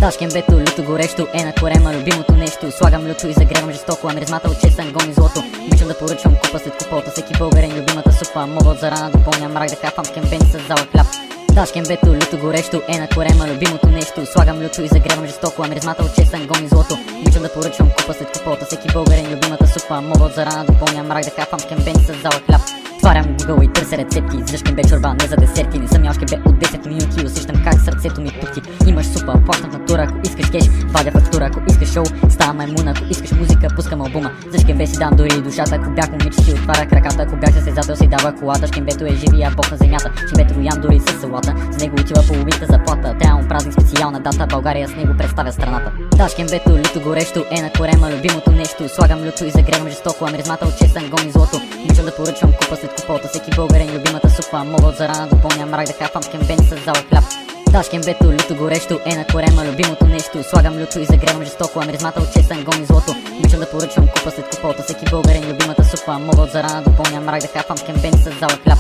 Даш кембето, люто горещо, на корема любимото нещо. Слагам люто и загревам жестоко, а миризмата от честен гон и злото. Обичам да поръчвам купа след купа от всеки българин любимата супа. Мога от зарана допълня мрак да кафам кембен с зала хляб. Даш кембето, люто горещо, на корема любимото нещо. Слагам люто и загревам жестоко, а миризмата от честен гон и злото. Обичам да поръчвам купа след купа от всеки българин любимата супа. Мога от зарана допълня мрак да кафам кембен с зала хляб. Отварям Google и търся рецепти, изведнъж кембе чорба, не за десерти. Не съм ял кембе от 10 минути, усещам как сърцето ми тухти. Имаш супа, плащам в натура, ако искаш кеш, вадя фактура, ако искаш шоу, става маймуна, ако искаш музика, пускам албума. За кембе си дам дори и душата, ако бях момиче си отваря краката, ако бях състезател си дава колата. Шкембето е живия бог на земята, шкембето го ям дори с салата. С него отива половината заплата, трябва му празник, специална дата, България с него представя страната. Да, шкембето, люто горещо, на корема любимото нещо. Слагам люто и загревам жестоко, а миризмата от честен гон и злото. Обичам да поръчвам купа след купа от всеки българин любимата супа. Мога от зарана допълня мрак да кафам кембен с зала хляб. Даш кембето, люто горещо, на корема любимото нещо. Слагам люто и загревам жестоко, а миризмата от честен гон и злото. Обичам да поръчвам купа след купа от всеки българин любимата супа. Мога от зарана допълня мрак да кафам кембен с зала хляб.